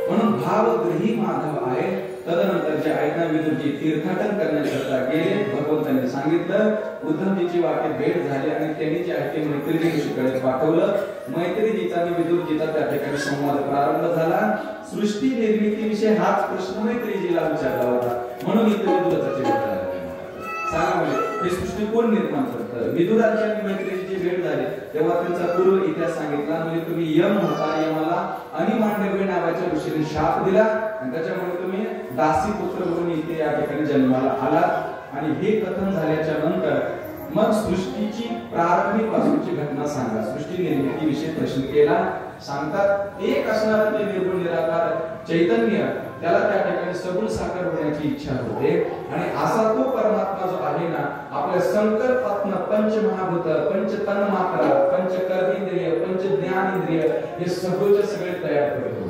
Speaker 1: म्हणून भावग्रही माधव आहे. तदनंतर जे आहेत ना विदुरजी तीर्थाटन करण्याकरता गेले. भगवंतांनी सांगितलं, उद्धवजीची वाटेत भेट झाली आणि त्यांनी जे आहे ते मैत्रीजी ऋषीकडे पाठवलं. मैत्रीजीचा आणि विदुरजीचा त्या ठिकाणी संवाद प्रारंभ झाला. सृष्टी निर्मितीविषयी हाच प्रश्न मैत्रीजीला विचारला होता. म्हणून इथे विदुराचा चरित्र सांगा म्हणजे ही सृष्टी कोण निर्माण करतं. विदुराची आणि मैत्रीजीची भेट झाली तेव्हा त्यांचा पूर्व इतिहास सांगितला. म्हणजे तुम्ही यम होता, यमाला अनिमांडव्य नावाच्या ऋषीने शाप दिला आणि त्याच्यामुळे तुम्ही दासी पुत्र म्हणून इथे या ठिकाणी जन्माला आलात. आणि हे कथन झाल्याच्या नंतर मग सृष्टीची प्रारंभिक पासूनची घटना सांगा. सृष्टी निर्मितीविषयी प्रश्न केला. सांगतात एक असणारा ते निर्गुण निराकार चैतन्य, त्याला त्या ठिकाणी सगुण साकार होण्याची इच्छा होते. आणि असा तो परमात्मा जो आहे ना, आपल्या संकल्पातनं पंचमहाभूत, पंचतन मात्रा, पंचकर्मेंद्रिय, पंच ज्ञानेंद्रिय हे सगळेचे सगळे तयार करतो.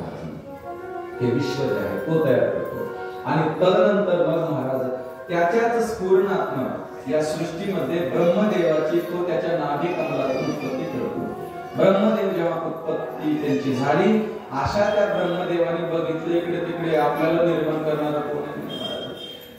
Speaker 1: हे विश्व जे आहे तो तयार करतो. आणि तदनंतर मग महाराज त्याच्याच स्फुरणात्मक या सृष्टीमध्ये ब्रह्मदेवाची तो त्याच्या नाभी कमलातून उत्पत्ती करतो. ब्रह्मदेव जेव्हा उत्पत्ती त्यांची झाली, अशा त्या ब्रह्मदेवाने बघितलं इकडे तिकडे आपल्याला निर्माण करणारा कोण आहे.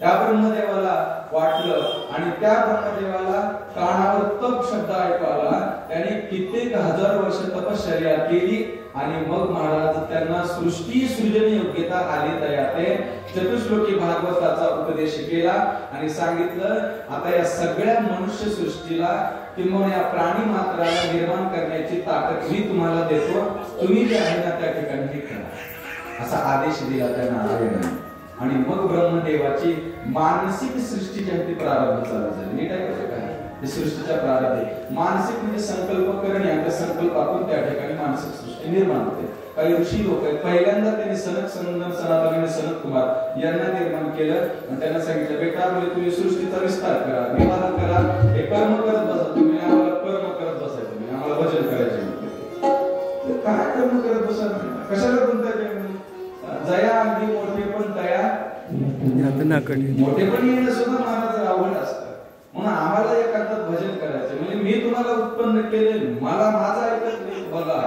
Speaker 1: त्या ब्रह्मदेवाला वाटलं आणि त्या ब्रह्मदेवाला कानावर तप शब्द ऐकू आला. त्याने कित्येक हजार वर्ष तपश्चर्या केली आणि मग महाराज त्यांना सृष्टी सृजन योग्यता आली. तयाते चतुश्लोकी भागवताचा उपदेश केला आणि सांगितलं, आता या सगळ्या मनुष्य सृष्टीला किंवा या प्राणी मात्राला निर्माण करण्याची ताकद मी तुम्हाला देतो. तुम्ही जे आहे ना त्या ठिकाणी हे करा, असा आदेश दिला त्या नारायणाने. आणि मग ब्रह्मदेवाची मानसिक सृष्टी जी प्रारंभ चालू झाली. नीट आहे का काय? सृष्टीचा प्रारंभ मानसिक म्हणजे संकल्प करणे, आणि त्या संकल्पातून त्या ठिकाणी मानसिक सृष्टी निर्माण होते. काही ऋषी लोक आहेत, पहिल्यांदा त्यांनी सनक सनातन आणि सनत कुमार यांना निर्माण केलं आणि त्यांना सांगितलं, बेटा म्हणजे तुम्ही सृष्टीचा विस्तार करा, विवाह करा, हे कर्म करत बसा. तुम्ही आम्हाला कर्म करत बसायचं नाही, आम्हाला भजन करायचे. काय कर्म करत बसा, कशाला गुंतायचे? जया अगदी मोठे पण दया मोठे पण येणं सुद्धा महाराज आवड असतं. म्हणून आम्हाला एक अर्थात भजन करायचं म्हणजे मी तुम्हाला उत्पन्न केले, मला माझा ऐकत नाही बघा.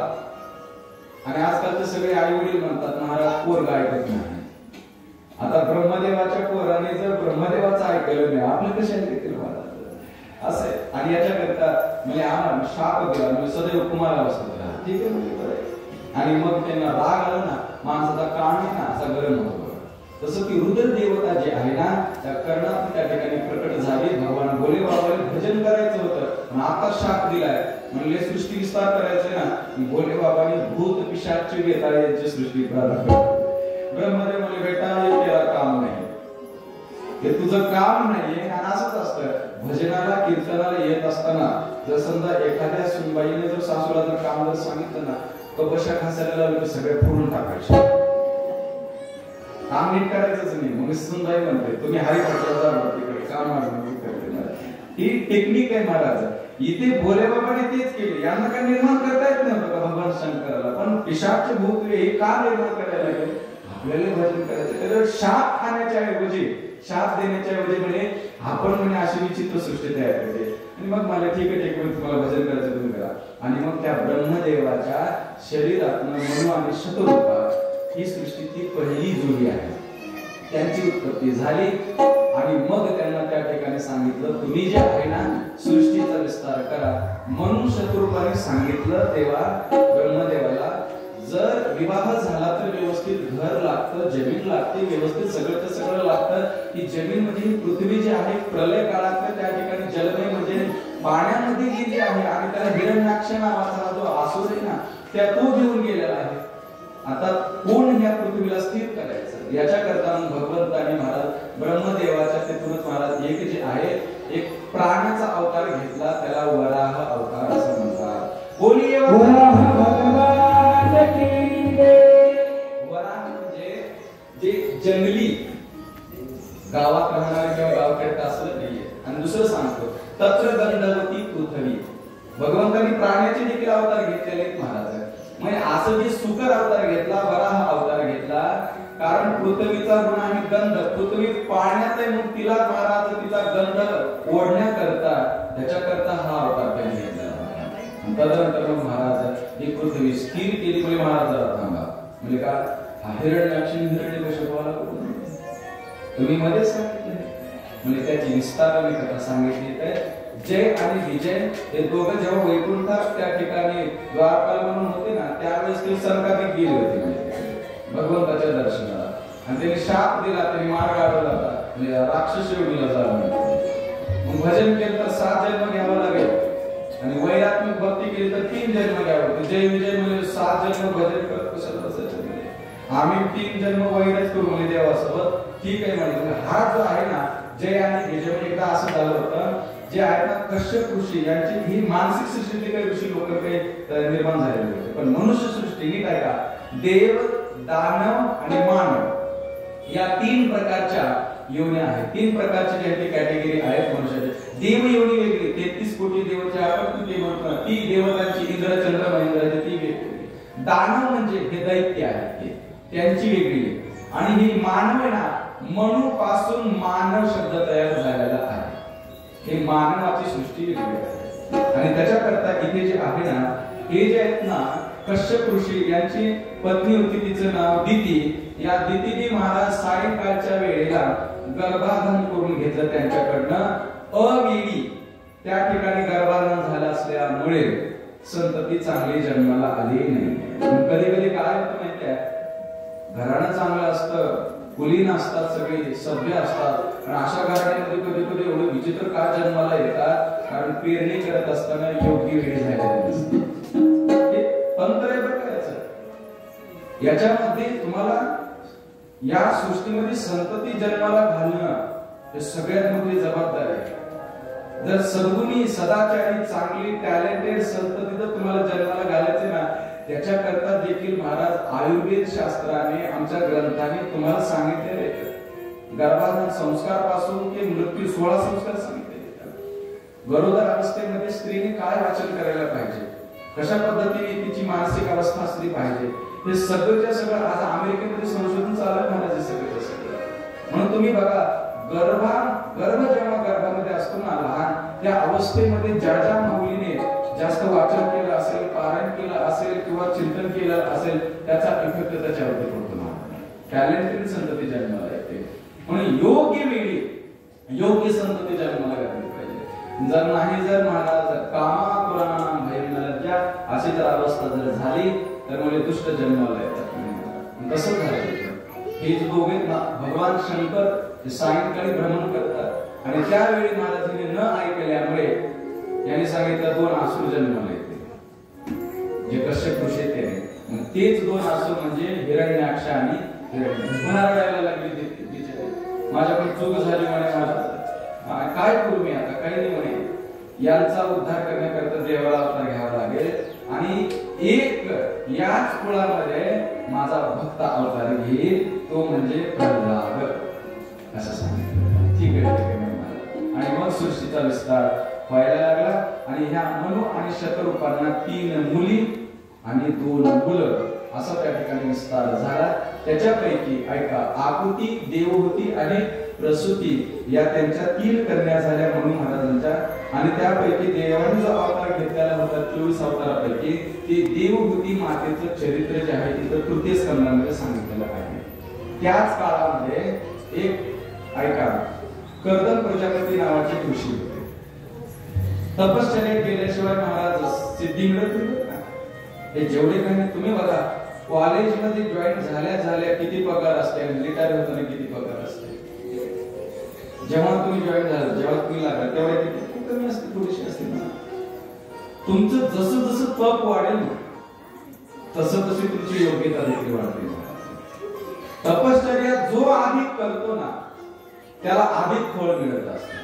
Speaker 1: आणि आजकालचे सगळे आई वडील म्हणतात महाराज पोरगा ऐकत नाही. आता ब्रह्मदेवाच्या पोराने जर ब्रह्मदेवाचं ऐकलं नाही, आपलं कशाने ऐकलं महाराज असं आहे. आणि याच्याकरता म्हणजे आम्हाला शाप दिला, म्हणजे सदैव कुमार अवस्थेत राहा, ठीक आहे म्हणजे बरं. आणि मग त्यांना राग आला ना, माणसाचा कान आहे ना असा गरम होतो. तसं की रुद्र देवता जे आहे ना त्या कर्णात त्या ठिकाणी प्रकट झाली. भगवान भोले बाबाला भजन करायचं होतं, पण आता शाप दिलाय म्हणजे सृष्टी विस्तार करायचंय ना. भोले बाबांनी भूत पिशाच वेताळ यांची सृष्टी प्रारंभ केली. ब्रह्मदेव म्हणजे बेटा हे तेरा काम नाही, हे तुझं काम नाहीये. आणि असंच असतं भजनाला कीर्तनाला येत असताना जर समजा एखाद्या सुनबाईने जर सासूला जर काम जर सांगितलं ना, तो बशा खासायला लावले सगळे फोडून टाकायचे, काम नीट करायचंच नाही. मग सुनबाई म्हणते तुम्ही हरिभटाला जा तिकडे काम करते. ही टेक्निक आहे महाराज. इथे भोले बाबाने तेच केले. यांना काय निर्माण करता येत नाही बघा भगवान शंकराला, पण पिशाच भूत हे का निर्माण करायला लागले? आपल्याला भजन करायचं. तर शाप खाण्याच्या ऐवजी, शाप देण्याच्या ऐवजी म्हणजे आपण म्हणजे अशी विचित्र सृष्टी तयार करते. आणि मग मला ठीक आहे तुम्हाला भजन करायचं तुम्ही करा. आणि मग त्या ब्रह्मदेवाच्या शरीरातून मनु आणि शतरूपा ही सृष्टीची पहिली जोडी आहे, त्यांची उत्पत्ती झाली. आणि मग त्यांना त्या ठिकाणी सांगितलं तुम्ही जे आहे ना सृष्टीचा विस्तार करा. म्हणून शतरूपाने सांगितलं तेव्हा ब्रह्मदेवाला, जर विवाह झाला तर व्यवस्थित घर लागतं, जमीन लागते, व्यवस्थित सगळं सगळं लागतं. की जमीन म्हणजे पृथ्वी जी आहे प्रलय काळात त्या ठिकाणी जलमय म्हणजे पाण्यामध्ये गेली आहे. आणि त्याला हिरण्याक्ष नावाचा जो असुर आहे ना त्या तो घेऊन गेलेला आहे. आता कोण ह्या पृथ्वीला स्थिर करायचं याच्याकरता भगवंतांनी महाराज ब्रह्मदेवाच्या तिथूनच महाराज एक जे आहे एक प्राण्याचा अवतार घेतला, त्याला वराह अवतार असं म्हणतात. बोलिये भगवान की जय. गावात राहणारे किंवा गावखेड्यात असलं नाहीये. आणि दुसरं सांगतो, तत्र दंडवती पृथ्वी. भगवंतांनी प्राण्याचे देखील अवतार घेतलेले आहेत महाराज. म्हणजे असं जे सुकर अवतार घेतला, वराह अवतार घेतला, कारण पृथ्वीचा गुण आहे गंध. पृथ्वी पाण्यात आहे म्हणून तिला महाराज तिचा गंध ओढण्याकरता त्याच्याकरता हा अवतार त्यांनी घेतला. तदनंतर मग महाराज ही पृथ्वी स्थिर केली. म्हणजे महाराज जरा थांबा, म्हणजे का हिरण्याक्षी हिरण्यकश्यपाला तुम्ही मध्येच सांगितले, म्हणजे त्याची विस्ताराने कथा सांगितली. तर जय आणि विजय हे दोघं जेव्हा वैकुंठात त्या ठिकाणी द्वारपाल म्हणून होते ना, त्यावेळेस ते सरकाधिक गेले होते भगवंताच्या दर्शनाला. आणि त्यांनी शाप दिला, त्यांनी मार्ग अडवला होता, म्हणजे राक्षस योगीला जाणं. मग भजन केलं तर 7 जन्म घ्यावं लागेल, आणि वैरात्मिक भक्ती केली तर 3 जन्म घ्यावं. जय विजय म्हणजे 7 जन्म भजन करत कशाला बसायचं, आम्ही 3 जन्म वैरच करू म्हणजे देवासोबत. ठीक आहे म्हणजे हा जो आहे ना जय आणि विजय, म्हणजे एकदा असं झालं होतं, जे आहेत ना कश्यप ऋषी यांची ही मानसिक सृष्टी काही ऋषी लोक काही निर्माण झालेले होते. पण मनुष्य सृष्टी ही काय का देव, दानव आणि मानव या 3 प्रकारच्या योनी आहेत. 3 प्रकारची जी कॅटेगरी आहेत मनुष्याची. देव योनी वेगळी, 33 कोटी देवचे आपण ते म्हणतो, ती देवतांची इंद्र चंद्र महेंद्राची ती वेगळी. दानव म्हणजे हे दैत्य आहेत, त्यांची वेगळी. आणि ही मानव आहे ना, मनु पासून मानव शब्द तयार झालेला आहे. हे मानवाची सृष्टी वेगळी आहे. आणि त्याच्याकरता इथे जे आहे ना, हे जे आहेत ना कश्यप ऋषी यांची पत्नी होती, तिचं नाव दिती. या दितीने महाराज सायंकाळच्या वेळेला गर्भाधान करून घेतलं त्यांच्याकडनं. अवेळी त्या ठिकाणी गर्भाधान झालं असल्यामुळे संतती चांगली जन्माला आली नाही. कधी कधी काय होतं माहितीये, घराणं चांगलं असतं, कुलीन असतात, सगळे सभ्य असतात, आणि अशा घराण्यामध्ये कधी कधी एवढं विचित्र का जन्माला येतात, कारण पेरणी करत असताना योग्य वेळ झालेली नसते. हे तंत्र आहे बरं करायचं. याच्यामध्ये तुम्हाला या सृष्टीमध्ये संतती जन्माला घालणं हे सगळ्यात मोठी जबाबदारी आहे. जर सद्गुणी, सदाचारी, चांगली, टॅलेंटेड संतती जर तुम्हाला जन्माला घालायचे ना, त्याच्याकरता देखील महाराज आयुर्वेद शास्त्राने, आमच्या ग्रंथाने तुम्हाला सांगितलेले गर्भाधान संस्कार पासून ते मृत्यू 16 संस्कार सांगितलेले. गरोदर अवस्थेमध्ये स्त्रीने काय वाचन करायला पाहिजे, कशा पद्धतीने तिची मानसिक अवस्था असली पाहिजे, हे सगळंच्या सगळं आज अमेरिकेमध्ये संशोधन चालू आहे महाराज. सगळं म्हणून तुम्ही बघा, गर्भ जेव्हा गर्भामध्ये असतो ना लहान, त्या अवस्थेमध्ये ज्या ज्या मुलीने जास्त वाचन केलं असेल, पारायण केलं असेल किंवा चिंतन केलं असेल, त्याचा इफेक्ट त्याच्यावरती पडतो ना. टॅलेंटेड संतती जन्माला येते. म्हणून योग्य वेळी योग्य संतती जन्माला घातली पाहिजे. जर नाही, जर महाराज कामा पुराणानां भयं न लज्जा अशी जर अवस्था जर झाली तर मुले दुष्ट जन्माला येतात. तसं झालं. हे जे दोघे भगवान शंकर सायंकाळी भ्रमण करतात, आणि त्यावेळी महाराजांनी न ऐकल्यामुळे यांनी सांगितलं 2 असुर जन्माला येते, जे कश्यप ऋषी ते. तेच 2 असुर म्हणजे हिरण्याक्ष आणि रडायला लागली. माझ्याकडे चूक झाली म्हणे, माझ्या काय करू मी आता, काही नाही म्हणे. यांचा उद्धार करण्याकरता देवाला अवतार घ्यावा लागेल, आणि एक याच कुळामध्ये माझा भक्त अवतार घेईल, तो म्हणजे प्रल्हाद, असं सांगितलं. ठीक आहे. आणि मग सृष्टीचा विस्तार व्हायला लागला, आणि ह्या मनु आणि शतरूपांना 3 मुली आणि 2 मुलं असा त्या ठिकाणी विस्तार झाला. त्याच्यापैकी ऐका, आकुती, देवहूती आणि प्रसूती या त्यांच्या 3 कन्या झाल्या मनु महाराजांच्या. आणि त्यापैकी देवाने जो अवतार घेतलेला होता 24 अवतारापैकी ते देवहूती मातेचं चरित्र जे आहे तिथं 3य स्कंदामध्ये सांगितलेलं आहे. त्याच काळामध्ये एक ऐका, कर्दम प्रजापती नावाचे ऋषी होते. तपश्चर्या केल्याशिवाय महाराज सिद्धी मिळत नाही. हे जेवढे काही तुम्ही बघा, कॉलेजमध्ये जॉईन झाल्या किती पगार असते, रिटायर होताना किती पगार असते. जेव्हा तुम्ही जॉईन झाला, जेव्हा तुम्ही लागला तेव्हा किती कमी असते, थोडीशी असते ना. तुमचं जसं जसं तप वाढेल तसं तशी तुमची योग्यता देखील वाढते. तपश्चर्या जो अधिक करतो ना त्याला अधिक फळ मिळत असते.